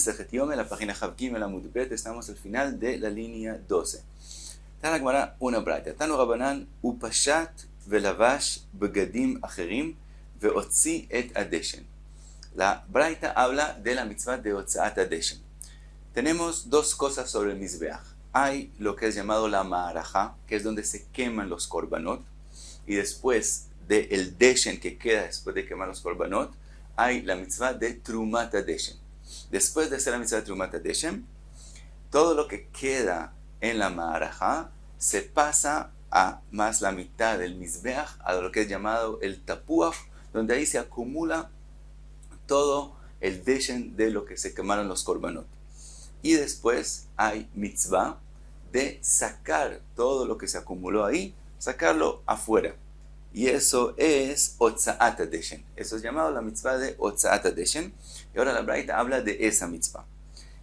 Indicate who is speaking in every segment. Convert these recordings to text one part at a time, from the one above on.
Speaker 1: Masejet Yom, en la página Javkim, en la Mudbet, estamos al final de la línea 12. Está la Gemara una braita. Tanu Rabanan, Upashat velavash begadim acherim veotzi et adeshen. La braita habla de la mitzvah de otzaat adeshen. Tenemos dos cosas sobre el Mizbeach. Hay lo que es llamado la ma'araja, que es donde se queman los korbanot, y después del deshen que queda después de quemar los korbanot, hay la mitzvah de trumat adeshen. Después de hacer la mitzvah de trumat adeshen, todo lo que queda en la ma'araja se pasa a más la mitad del Mizbeach, a lo que es llamado el tapuach, donde ahí se acumula todo el deshen de lo que se quemaron los korbanot. Y después hay mitzvah de sacar todo lo que se acumuló ahí, sacarlo afuera. Y eso es otzaat adeshen. Eso es llamado la mitzvah de otzaat adeshen. Y ahora la braita habla de esa mitzvah.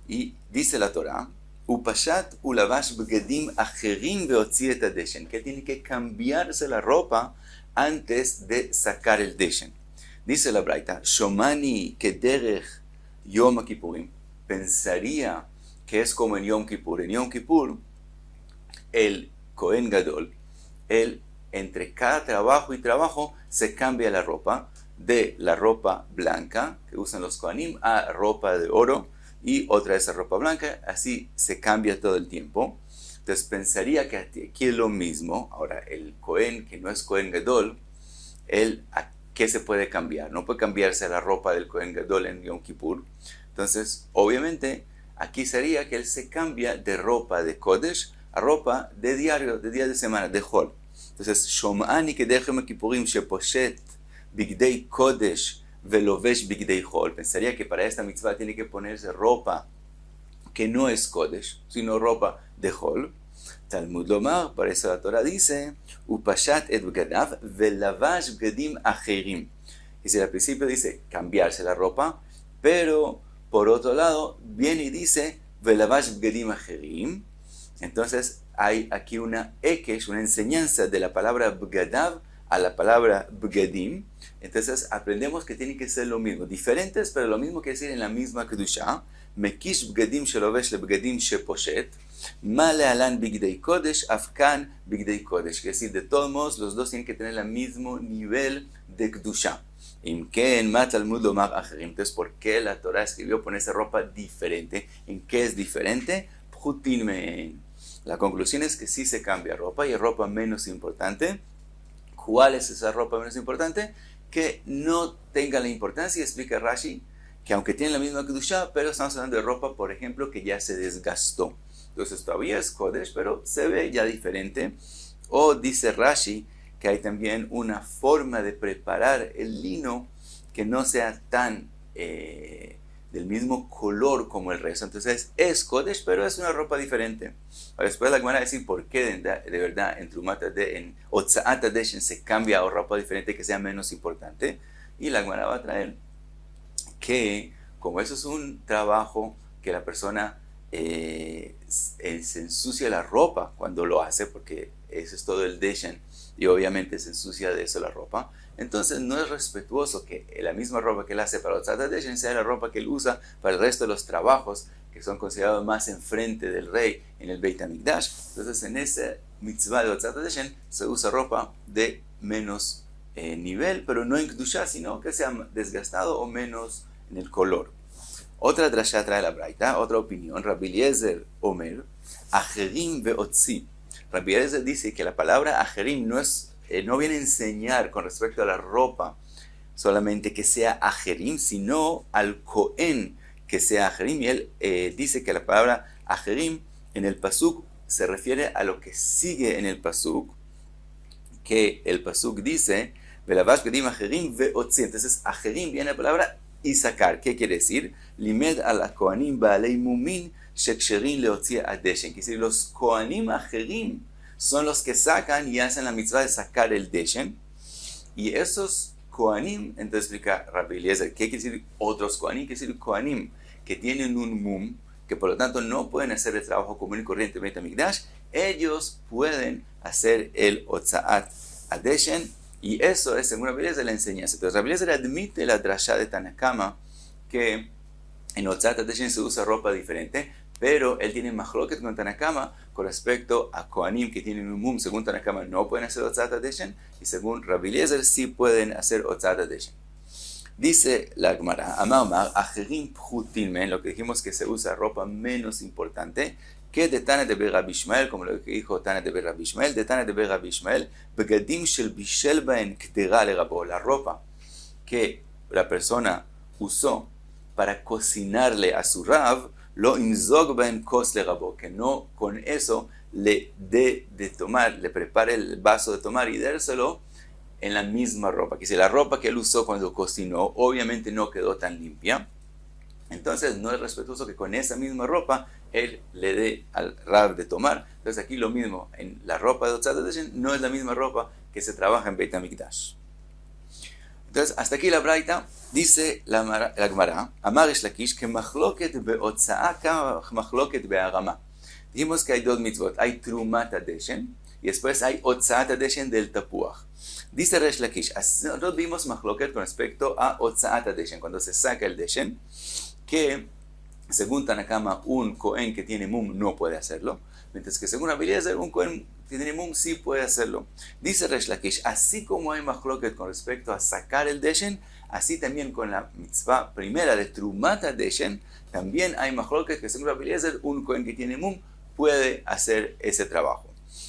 Speaker 1: Y dice la Torah, upashat ulavash begadim acherim veotzi et adeshen, que tiene que cambiarse la ropa antes de sacar el deshen. Dice la braita, shomani kederech yom kippurim. Pensaría que es como en Yom Kippur. En Yom Kippur, el Kohen Gadol, él entre cada trabajo y trabajo se cambia la ropa, de la ropa blanca que usan los Kohanim a ropa de oro y otra vez a ropa blanca, así se cambia todo el tiempo. Entonces pensaría que aquí es lo mismo. Ahora el Kohen, que no es Kohen Gadol, él, ¿a qué se puede cambiar? No puede cambiarse la ropa del Kohen Gadol en Yom Kippur. Entonces, obviamente, aquí sería que él se cambia de ropa de Kodesh a ropa de diario, de día de semana, de Hol. Entonces, Shom'ani kedech Yom Kippurim sheposhet bigdei Kodesh velovesh bigdei Hol. Pensaría que para esta mitzvah tiene que ponerse ropa que no es Kodesh, sino ropa de Hol. Talmud Lomar, para eso la Torah dice, Upashat et bgadav velavash bgadim acherim. Y si al principio dice cambiarse la ropa, pero por otro lado, viene y dice, velavash bgadim acherim. Entonces, hay aquí una ekesh, una enseñanza de la palabra bgadav a la palabra bgadim. Entonces, aprendemos que tiene que ser lo mismo. Diferentes, pero lo mismo que decir en la misma kedusha. Mekish bgadim shelovesh le bgadim sheposhet. Ma lealan bigdei kodesh, afkan bigdei kodesh. Es decir, de todos modos, los dos tienen que tener el mismo nivel de kedusha. Entonces, ¿por qué la Torah escribió ponerse ropa diferente? ¿En qué es diferente? La conclusión es que sí se cambia ropa y es ropa menos importante. ¿Cuál es esa ropa menos importante? Que no tenga la importancia, explica Rashi, que aunque tiene la misma kedusha, pero estamos hablando de ropa, por ejemplo, que ya se desgastó. Entonces todavía es Kodesh, pero se ve ya diferente. O dice Rashi, que hay también una forma de preparar el lino que no sea tan del mismo color como el resto. Entonces es Kodesh, pero es una ropa diferente. Ahora después la Gemara va a decir por qué de verdad en Otzaat Adeshen se cambia a ropa diferente que sea menos importante. Y la Gemara va a traer que como eso es un trabajo que la persona se ensucia la ropa cuando lo hace, porque eso es todo el Deshen, y obviamente se ensucia de eso la ropa, entonces no es respetuoso que la misma ropa que él hace para Otzaat Adeshen sea la ropa que él usa para el resto de los trabajos que son considerados más enfrente del rey en el Beit HaMikdash. Entonces en ese mitzvah de Otzaat Adeshen se usa ropa de menos nivel, pero no en Kedusha, sino que sea desgastado o menos en el color. Otra drasha trae la braita, otra opinión. Rabbi Eliezer Omer, acherim veotzi. Rabbi Eliezer dice que la palabra acherim no viene a enseñar con respecto a la ropa solamente que sea acherim, sino al Cohen que sea acherim. Y él dice que la palabra acherim en el pasuk se refiere a lo que sigue en el pasuk, que el pasuk dice, velavash bgadim acherim veotzi. Entonces acherim viene la palabra y sacar. ¿Qué quiere decir? Limed al kohanim baalei mumin sheksherin leotzi adeshen. Quiere decir, los kohanim acherim son los que sacan y hacen la mitzvah de sacar el deshen. Y esos kohanim, entonces explica Rabbi Eliezer, ¿qué quiere decir otros kohanim? Quiere decir kohanim que tienen un mum, que por lo tanto no pueden hacer el trabajo común y corriente en Beit HaMikdash. Ellos pueden hacer el otzaat adeshen. Y eso es, según Rabbi Eliezer, la enseñanza. Entonces Rabbi Eliezer admite la drasha de Tanakama, que En Otzat Adeshen se usa ropa diferente, pero él tiene machloket con Tanakama con respecto a Kohanim que tienen un mum. Según Tanakama no pueden hacer Otzat Adeshen, y según Rabbi Eliezer sí pueden hacer Otzat Adeshen. Dice la Gemara, Amar Acherim Pchutin Men, lo que dijimos que se usa ropa menos importante, que de Tana de Rabbi Ishmael, como lo que dijo Tana de Rabbi Ishmael, de Tana de Rabbi Ishmael, Begadim Shel Bishel Baen Kdera Le Rabo, la ropa que la persona usó para cocinarle a su Rav, lo imzog baen kos le rabo, que no con eso le dé de tomar, le prepare el vaso de tomar y dárselo en la misma ropa. Que si la ropa que él usó cuando cocinó obviamente no quedó tan limpia, entonces no es respetuoso que con esa misma ropa él le dé al Rav de tomar. Entonces aquí lo mismo, en la ropa de Otzat Adeshen no es la misma ropa que se trabaja en Beit HaMikdash. Entonces, hasta aquí la braita, dice la Gemara, Amar Reish Lakish, que machloket beotza'a ka machloket be'arama. Dijimos que hay dos mitzvot, hay Trumat Adeshen, y después hay Otzat Adeshen del tapuach. Dice Reish Lakish, nosotros vimos machloket con respecto a Otzat Adeshen, cuando se saca el Deshen, que según Tanakama, un Cohen que tiene mum no puede hacerlo, mientras que según Rabbi Eliezer, un Cohen que tiene mum sí puede hacerlo. Dice Reish Lakish, así como hay machloket con respecto a sacar el Deshen, así también con la mitzvah primera de Trumat Adeshen, también hay machloket que según Rabbi Eliezer, un Cohen que tiene mum puede hacer ese trabajo.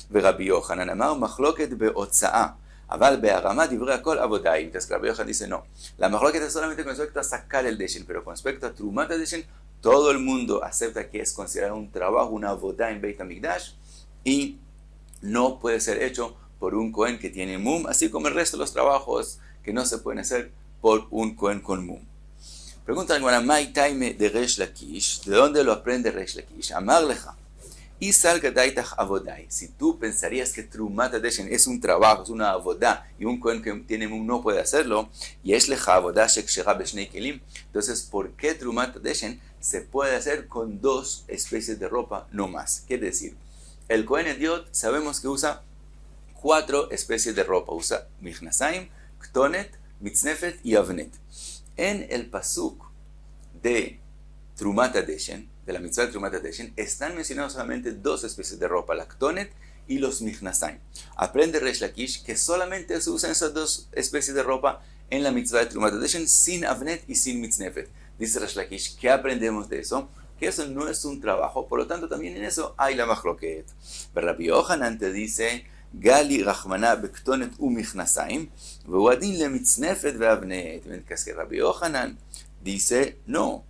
Speaker 1: Rabbi Yochanan amar machloket beotza'a, aval be'arama divrei hakol avodai. Entonces Rabbi Yochanan dice no, la machloket es solamente con respecto a sacar el Deshen, pero con respecto a Trumat Adeshen, todo el mundo acepta que es considerado un trabajo, una avodá en Beit HaMikdash, y no puede ser hecho por un Cohen que tiene mum, así como el resto de los trabajos que no se pueden hacer por un Cohen con mum. Pregunta la Gemara, Mai Taime de Reish Lakish, ¿de dónde lo aprende Reish Lakish? Amar lecha, y salga daitach avodai. Si tú pensarías que Trumat Adeshen es un trabajo, es una avodá, y un Cohen que tiene mum no puede hacerlo, y es lecha avodá shekshera beshnei kelim, entonces, ¿por qué Trumat Adeshen se puede hacer con dos especies de ropa, no más? Quiere decir, el Cohen Ediot sabemos que usa 4 especies de ropa. Usa Michnasayim, Ktonet, Mitznefet y Avnet. En el pasuk de Trumat Adeshen, de la mitzvah de Trumat Adeshen, están mencionados solamente 2 especies de ropa, la Ktonet y los Michnasayim. Aprende Reish Lakish que solamente se usan esas 2 especies de ropa en la mitzvah de Trumat Adeshen, sin Avnet y sin Mitznefet. Dice Reish Lakish, ¿qué aprendemos de eso? Que eso no es un trabajo, por lo tanto también en eso hay la machloket. Rabbi Yochanan te dice, Gali Rachmana Bektonet u Michnasayim, Vewadin le Mitznefet ve'avnet. Mientras que Rabbi Yochanan dice, no,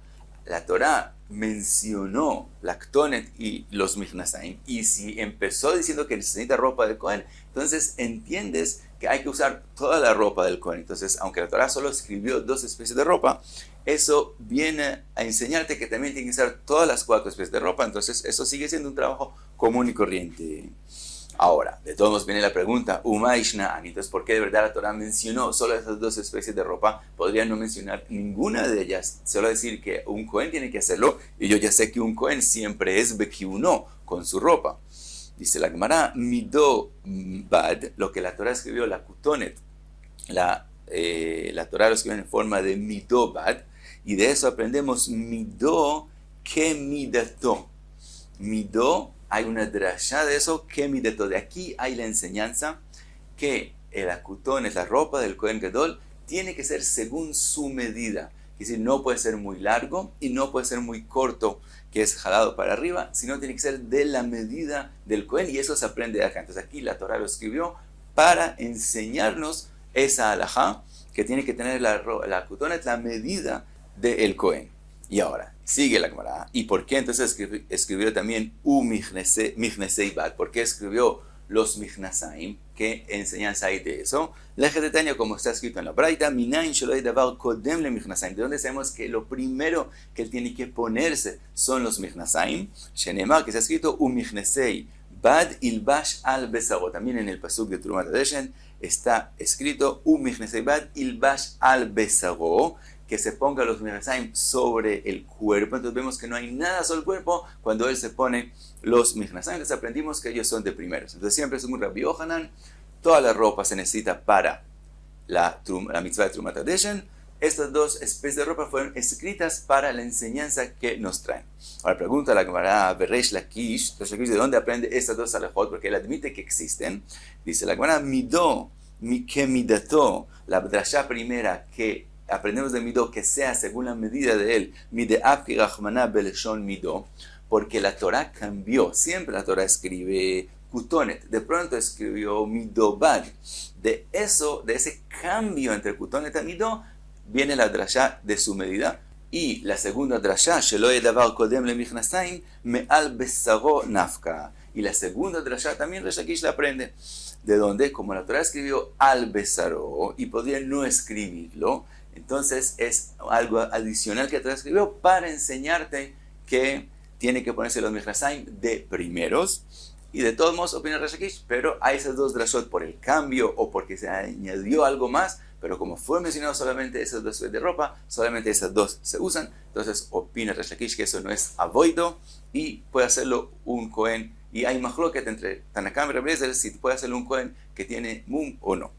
Speaker 1: la Torah mencionó la Ktonet y los Michnasayim, y si empezó diciendo que necesita ropa de Cohen, entonces entiendes que hay que usar toda la ropa del Cohen. Entonces, aunque la Torah solo escribió 2 especies de ropa, eso viene a enseñarte que también tiene que usar todas las 4 especies de ropa. Entonces, eso sigue siendo un trabajo común y corriente. Ahora, de todos modos viene la pregunta, entonces, ¿por qué de verdad la Torah mencionó solo esas 2 especies de ropa? Podría no mencionar ninguna de ellas, solo decir que un Cohen tiene que hacerlo, y yo ya sé que un Cohen siempre es bekiuno con su ropa. Dice la Gemara, Midó Bad, lo que la Torah escribió, la Kutonet, la Torah lo escribió en forma de Midó Bad, y de eso aprendemos Midó que Midato. Midó, hay una drashá de eso, que Midato. De aquí hay la enseñanza que el Kutonet, la ropa del Kohen Gadol, tiene que ser según su medida. Es decir, no puede ser muy largo y no puede ser muy corto, que es jalado para arriba, sino tiene que ser de la medida del Cohen, y eso se aprende de acá. Entonces aquí la Torah lo escribió para enseñarnos esa alajá, que tiene que tener la Kutonet, la medida del Cohen. Y ahora, sigue la Gemara. ¿Y por qué entonces escribió también Michnasei Bad? ¿Por qué escribió los Michnasayim? ¿Qué enseñanza hay de eso? La Gedetaña, como está escrito en la Braita, Minayin Sheloi Davar Kodem le Michnasayim. ¿De dónde sabemos que lo primero que él tiene que ponerse son los Michnasayim? Shenemar, que está escrito Michnasei Bad Ilbash al Besaro. También en el pasuk de Trumat Adeshen está escrito Michnasei Bad Ilbash al Besaro, que se ponga los Michnasayim sobre el cuerpo. Entonces vemos que no hay nada sobre el cuerpo cuando él se pone los Michnasayim. Entonces aprendimos que ellos son de primeros. Entonces siempre según Rabbi Yochanan, toda la ropa se necesita para la mitzvah de Trumat Adeshen, estas dos especies de ropa fueron escritas para la enseñanza que nos traen. Ahora pregunta la Gemara, Beresh Lakish, ¿de dónde aprende estas dos alajot? Porque él admite que existen. Dice la Gemara, Midó, que midató, la drasha primera que aprendemos de Midó, que sea según la medida de él, Mide'af ki rachmaná beleshon Midó, porque la Torah cambió. Siempre la Torah escribe Kutonet, de pronto escribió Midobad. De ese cambio entre Kutonet y Midó, viene la drasha de su medida. Y la segunda drasha, Shelo yedavar kodem lemichnasayim, me'al besaro nafka. Y la segunda drasha también Resh Lakish la aprende. De donde, como la Torah escribió al besaro, y podría no escribirlo, entonces es algo adicional que la Torah escribió para enseñarte que tiene que ponerse los michnasayim de primeros. Y de todos modos opina Resh Lakish, pero hay esas dos drashot por el cambio o porque se añadió algo más, pero como fue mencionado solamente esas dos de ropa, solamente esas dos se usan, entonces opina Resh Lakish que eso no es avoido y puede hacerlo un Cohen. Y hay mahloket entre Tanakam y Rabbi Eliezer si puede hacerlo un Cohen que tiene mum o no.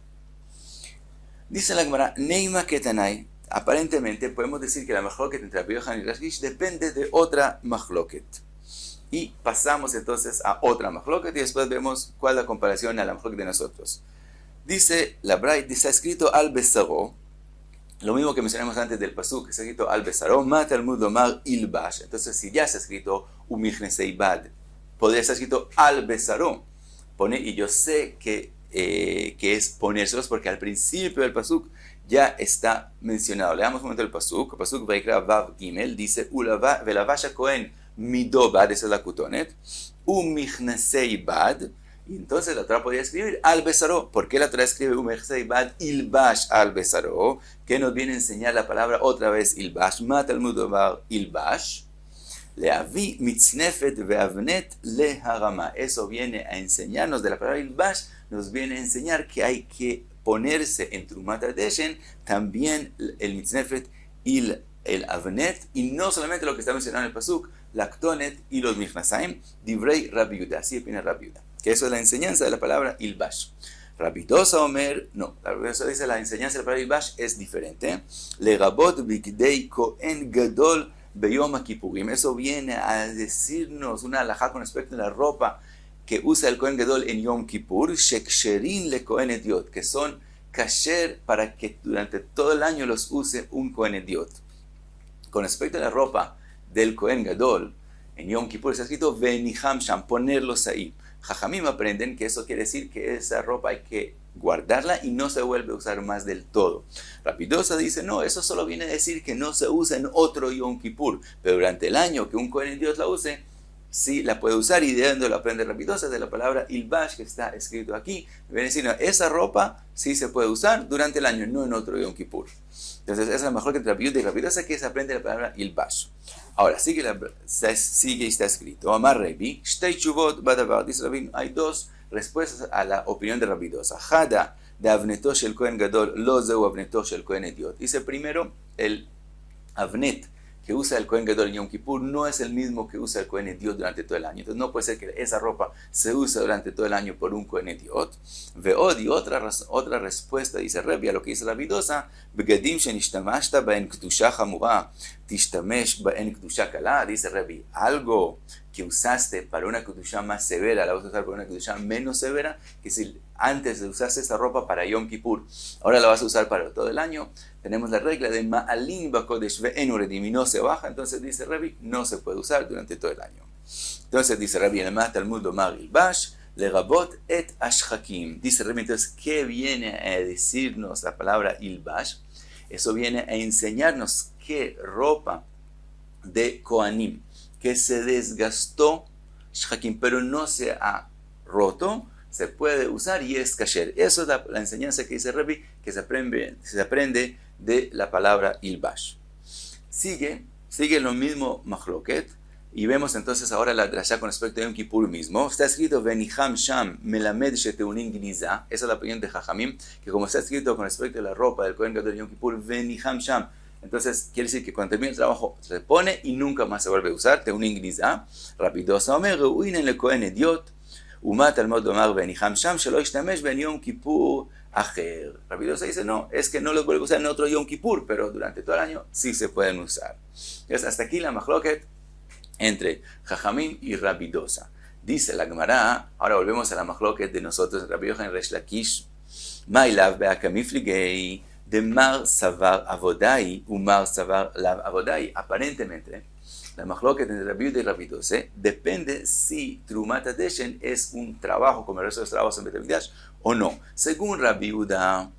Speaker 1: Dice la Gemara, Neima Ketanai, aparentemente podemos decir que la mahloket entre Rabbi Yochanan y Resh Lakish depende de otra mahloket. Y pasamos entonces a otra mahloket y después vemos cuál es la comparación a la mahloket de nosotros. Dice la Brait, está escrito al besaro, lo mismo que mencionamos antes del pasuk, está escrito al besaro, ma talmud lomar ilbash. Entonces si ya está escrito umichnesei bad, podría estar escrito al besaro, y yo sé que es ponérselos porque al principio del pasuk ya está mencionado. Leamos un momento el pasuk Vaikra Vav Gimel, dice velavasha Cohen Midó bad, esa es la Kutonet, umichnesei bad. Y entonces la Torah podría escribir al besaro. ¿Por qué la Torah escribe umichnesei bad ilbash al besaro? Que nos viene a enseñar la palabra otra vez ilbash, ma talmud lomar ilbash. Leavi mitznefet veavnet leharama. Eso viene a enseñarnos de la palabra ilbash, nos viene a enseñar que hay que ponerse en Trumat HaDeshen también el mitznefet y el avnet, y no solamente lo que está mencionado en el pasuk, la ktonet y los michnasayim, divrei Rabbi Yehuda, así opina Rabbi Yehuda, que eso es la enseñanza de la palabra ilbash. Rabbi Dosa Omer, no, Rabbi Dosa dice la enseñanza de la palabra ilbash es diferente. Legabot bigdei kohen gadol beyom kippurim. Eso viene a decirnos una halajá con respecto a la ropa que usa el Kohen Gadol en Yom Kippur, sheksherin le Kohen Ediot, que son kasher para que durante todo el año los use un Kohen Ediot. Con respecto a la ropa del Kohen Gadol, en Yom Kippur está escrito veniham sham, ponerlos ahí. Jajamim aprenden que eso quiere decir que esa ropa hay que guardarla y no se vuelve a usar más del todo. Rabbi Dosa dice, no, eso solo viene a decir que no se usa en otro Yom Kippur, pero durante el año que un Kohen Ediot la use, sí la puede usar, y de donde lo aprende Rabbi Dosa, de la palabra ilbash que está escrito aquí, viene a decir, no, esa ropa sí se puede usar durante el año, no en otro Yom Kippur. Entonces esa es la mejor que entre Rabbi Yehuda y Rabbi Dosa, que se aprende la palabra ilbash. Ahora, sigue y está escrito, Amar Rabbi, Shtei Tshuvot Badavar, dice Rabbi, hay dos respuestas a la opinión de Rabbi Dosa. Hada de Avneto shel Kohen Gadol, lo zeu Avneto shel Kohen Ediot. Dice primero, el Avnet que usa el Kohen Gadol en Yom Kippur no es el mismo que usa el Kohen Ediot durante todo el año. Entonces no puede ser que esa ropa se use durante todo el año por un Kohen Ediot. Veod, y otra respuesta, dice Rabbi, a lo que dice Rabbi Dosa, Begadim shenishtamashta baen k'dusha chamura, tishtamesh baen k'dusha kala, dice Rabbi, algo que usaste para una k'dusha más severa, la vas a usar para una k'dusha menos severa, que si antes de usarse esta ropa para Yom Kippur, ahora la vas a usar para todo el año. Tenemos la regla de Ma'alim Bakodesh ve'en uredim, y no se baja, entonces dice Rabbi, no se puede usar durante todo el año. Entonces dice Rabbi, en el Talmud lomar ilbash, legabot et ashchakim. Dice Rabbi, entonces, ¿qué viene a decirnos la palabra ilbash? Eso viene a enseñarnos que ropa de Kohanim, que se desgastó, shchakim, pero no se ha roto, se puede usar y es kasher. Eso es la enseñanza que dice Rabbi, que se aprende de la palabra ilbash. Sigue lo mismo mahloket, y vemos entonces ahora la drasha con respecto a Yom Kippur mismo. Está escrito veniham sham melamed sheteunin gniza. Esa es la opinión de Jajamim, que como está escrito con respecto a la ropa del Kohen Gadol de Yom Kippur, veniham sham, entonces quiere decir que cuando termina el trabajo se pone y nunca más se vuelve a usar. Teunin gniza. Rabbi Dosa omer reuinen le Kohen Ediot, ומה תלמוד לומר ונихם שם שלא ישתמש בין יום כיפור ajer. Rabbi Dosa dice, no, es que no los vuelve a usar en otro Yom Kippur, pero durante todo el año sí se pueden usar. Entonces, hasta aquí la machloket entre Jajamim y Rabbi Dosa. Dice la Gemara, ahora volvemos a la machloket de nosotros, Rabbi Yochanan Resh Lakish, Mailav be'akamifligei, de Mar Savar Avodai, Mar Savar Lav Avodai. Aparentemente, la machloket entre Rabbi Yehuda y Rabbi Dosa depende si Trumat HaDeshen es un trabajo como el resto de los trabajos en Bet HaMikdash o no. Según Rabbi Yehuda,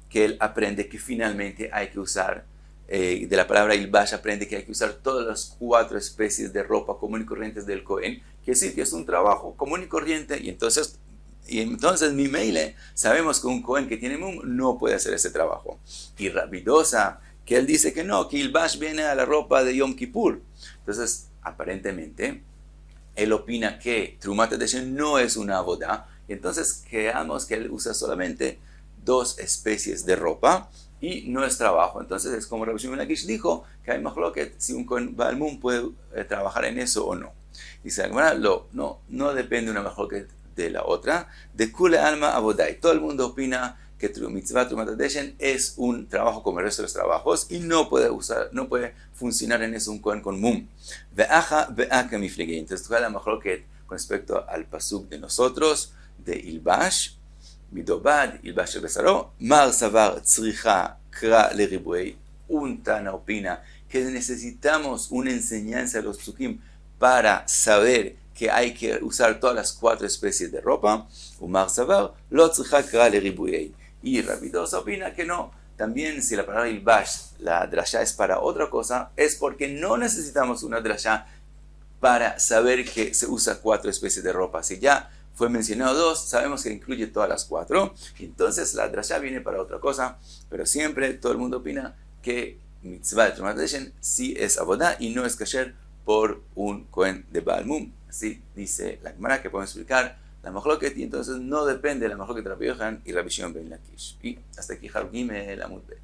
Speaker 1: que él aprende que finalmente hay que usar, de la palabra Ilbash aprende que hay que usar todas las 4 especies de ropa común y corrientes del Cohen, que sí, que es un trabajo común y corriente, y entonces mi meile, sabemos que un Cohen que tiene mum no puede hacer ese trabajo. Y Rabbi Dosa, que él dice que no, que Ilbash viene a la ropa de Yom Kippur. Entonces, aparentemente, él opina que Trumat HaDeshen no es una avodah, y entonces creamos que él usa solamente 2 especies de ropa, y no es trabajo. Entonces es como Rabbi Shimon Lakish dijo, que hay machloket si un Kohen Baal Mum puede trabajar en eso o no. Dice la Gemara, no depende una machloket de la otra. De Kule Alma Avodai. Todo el mundo opina que Mitzvah Trumat HaDeshen es un trabajo como el resto de los trabajos y no puede funcionar en eso un Kohen con Mum. Ve'acha ve'aka miflegei. Entonces toda la machloket con respecto al pasuk de nosotros, de Ilbash, Midobad, Ilbash Besaro, Mar Savar Tzricha Kra Leribuei. Un Tana opina que necesitamos una enseñanza de los psukim para saber que hay que usar todas las 4 especies de ropa. Umar Savar Lo Tzricha Kra Leribuei. Y Rabbi Dosa opina que no. También si la palabra Ilbash, la drasha es para otra cosa, es porque no necesitamos una drasha para saber que se usa 4 especies de ropa. Si ya fue mencionado 2, sabemos que incluye todas las 4, y entonces la drasha viene para otra cosa, pero siempre todo el mundo opina que Mitzvah de Trumat HaDeshen sí es avodah y no es kasher por un Kohen de Baal Mum. Así dice la Gemara, que podemos explicar la machloket, y entonces no depende de la machloket de Rabbi Yochanan y Rabbi Shimon ben Lakish. Y hasta aquí Har Gimel Amud Bet.